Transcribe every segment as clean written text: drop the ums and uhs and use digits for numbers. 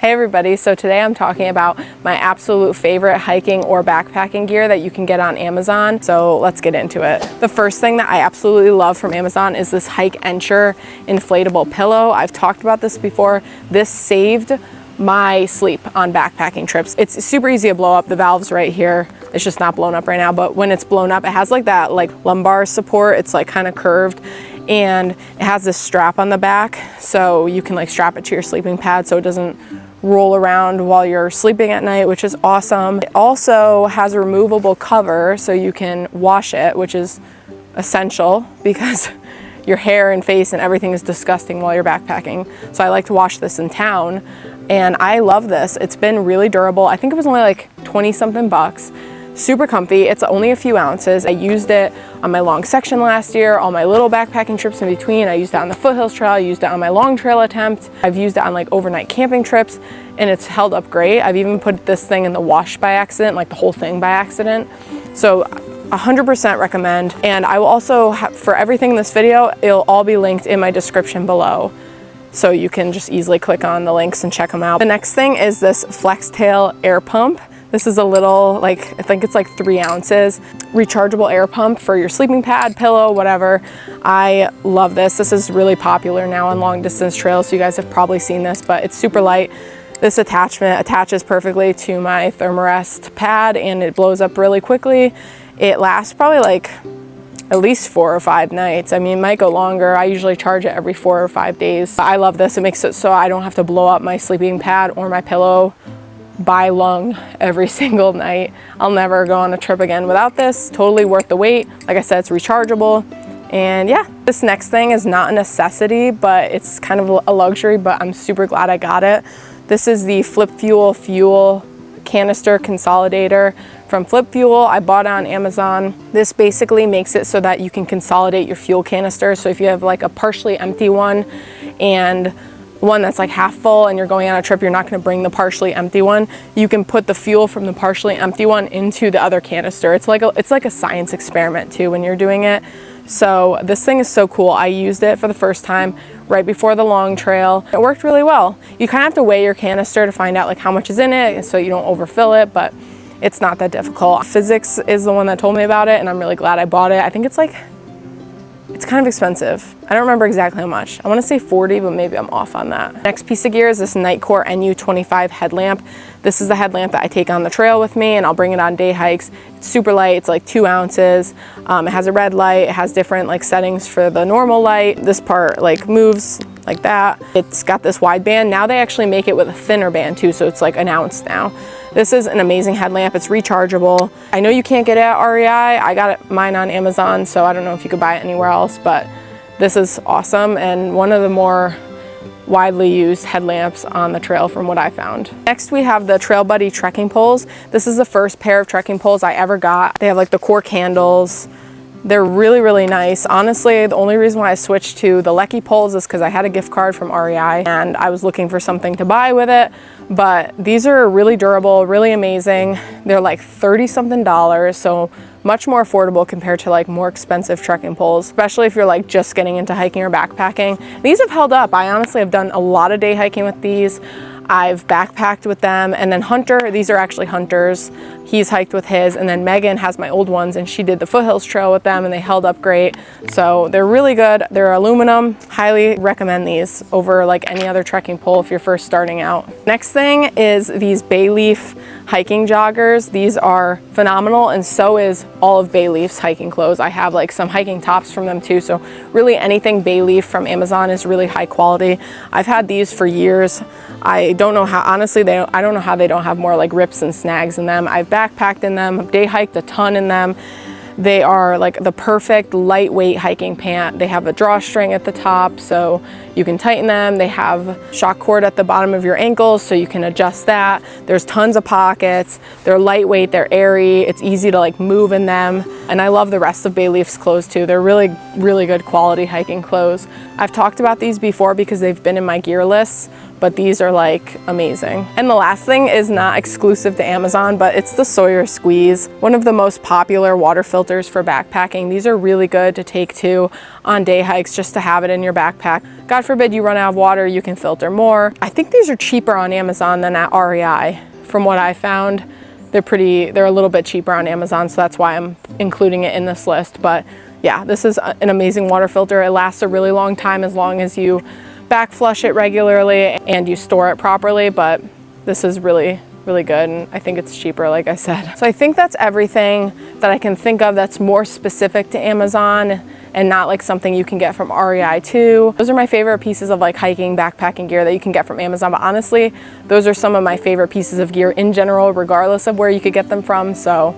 Hey everybody, so today I'm talking about my absolute favorite hiking or backpacking gear that you can get on Amazon. So let's get into it. The first thing that I absolutely love from Amazon is this Hike-Enture inflatable pillow. I've talked about this before. This saved my sleep on backpacking trips. It's super easy to blow up. The valve's right here. It's just not blown up right now, but when it's blown up, it has like that lumbar support. It's like kind of curved, and it has this strap on the back, so you can like strap it to your sleeping pad so it doesn't roll around while you're sleeping at night, which is awesome. It also has a removable cover so you can wash it, which is essential because your hair and face and everything is disgusting while you're backpacking. So I like to wash this in town, and I love this. It's been really durable. I think it was only like 20 something bucks. Super comfy. It's only a few ounces. I used it on my long section last year, all my little backpacking trips in between. I used it on the foothills trail. I used it on my long trail attempt. I've used it on like overnight camping trips, and it's held up great. I've even put this thing in the wash by accident, like the whole thing by accident. So 100% recommend. And I will also have, for everything in this video, it'll all be linked in my description below. So you can just easily click on the links and check them out. The next thing is this Flex Tail air pump. This is a little, I think it's like 3 ounces, rechargeable air pump for your sleeping pad, pillow, whatever. I love this. This is really popular now on long distance trails, so you guys have probably seen this, but it's super light. This attachment attaches perfectly to my Thermarest pad, and it blows up really quickly. It lasts probably like at least 4 or 5 nights. I mean, it might go longer. I usually charge it every 4 or 5 days. I love this. It makes it so I don't have to blow up my sleeping pad or my pillow by lung every single night. I'll never go on a trip again without this. Totally worth the wait. Like I said, it's rechargeable. And yeah, this next thing is not a necessity, but it's kind of a luxury, but I'm super glad I got it. This is the Flip fuel canister consolidator from Flip Fuel. I bought it on Amazon. This basically makes it so that you can consolidate your fuel canister. So if you have like a partially empty one and one that's like half full and you're going on a trip, you're not going to bring the partially empty one, you can put the fuel from the partially empty one into the other canister. It's like a science experiment too when you're doing it. So this thing is so cool. I used it for the first time right before the long trail. It worked really well. You kind of have to weigh your canister to find out like how much is in it so you don't overfill it, but it's not that difficult. Physics is the one that told me about it, and I'm really glad I bought it. I think it's kind of expensive. I don't remember exactly how much. I want to say 40, but maybe I'm off on that. Next piece of gear is this Nightcore Nu25 headlamp. This is the headlamp that I take on the trail with me, and I'll bring it on day hikes. It's super light. It's like 2 ounces. It has a red light. It has different like settings for the normal light. This part like moves like that. It's got this wide band. Now they actually make it with a thinner band too, so it's like 1 ounce now. This is an amazing headlamp. It's rechargeable. I know you can't get it at REI. I got mine on Amazon, so I don't know if you could buy it anywhere else, but this is awesome and one of the more widely used headlamps on the trail from what I found. Next we have the Trail Buddy trekking poles. This is the first pair of trekking poles I ever got. They have like the cork handles. They're really, really nice. Honestly, the only reason why I switched to the Lecky poles is because I had a gift card from REI and I was looking for something to buy with it. But these are really durable, really amazing. They're like $30 something, so much more affordable compared to like more expensive trekking poles, especially if you're like just getting into hiking or backpacking. These have held up. I honestly have done a lot of day hiking with these. I've backpacked with them, and then Hunter, these are actually Hunter's. He's hiked with his, and then Megan has my old ones and she did the foothills trail with them and they held up great. So they're really good. They're aluminum. Highly recommend these over like any other trekking pole if you're first starting out. Next thing is these Bay Leaf hiking joggers. These are phenomenal, and so is all of Bay Leaf's hiking clothes. I have like some hiking tops from them too, so really anything Bay Leaf from Amazon is really high quality. I've had these for years. I don't know how, honestly, I don't know how they don't have more like rips and snags in them. I've backpacked in them, day hiked a ton in them. They are like the perfect lightweight hiking pant. They have a drawstring at the top so you can tighten them. They have shock cord at the bottom of your ankles so you can adjust that. There's tons of pockets. They're lightweight, they're airy. It's easy to like move in them. And I love the rest of Bay Leaf's clothes too. They're really, really good quality hiking clothes. I've talked about these before because they've been in my gear lists, but these are like amazing. And the last thing is not exclusive to Amazon, but it's the Sawyer Squeeze, one of the most popular water filters for backpacking. These are really good to take to on day hikes, just to have it in your backpack. God God forbid you run out of water, you can filter more. I think these are cheaper on Amazon than at REI. From what I found, they're a little bit cheaper on Amazon, so that's why I'm including it in this list. But yeah, this is an amazing water filter. It lasts a really long time as long as you back flush it regularly and you store it properly, but this is really good, and I think it's cheaper, like I said. So I think that's everything that I can think of that's more specific to Amazon and not like something you can get from REI too. Those are my favorite pieces of like hiking, backpacking gear that you can get from Amazon, but honestly, those are some of my favorite pieces of gear in general, regardless of where you could get them from. So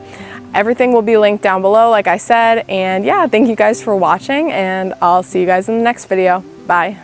everything will be linked down below, like I said, and yeah, thank you guys for watching, and I'll see you guys in the next video. Bye.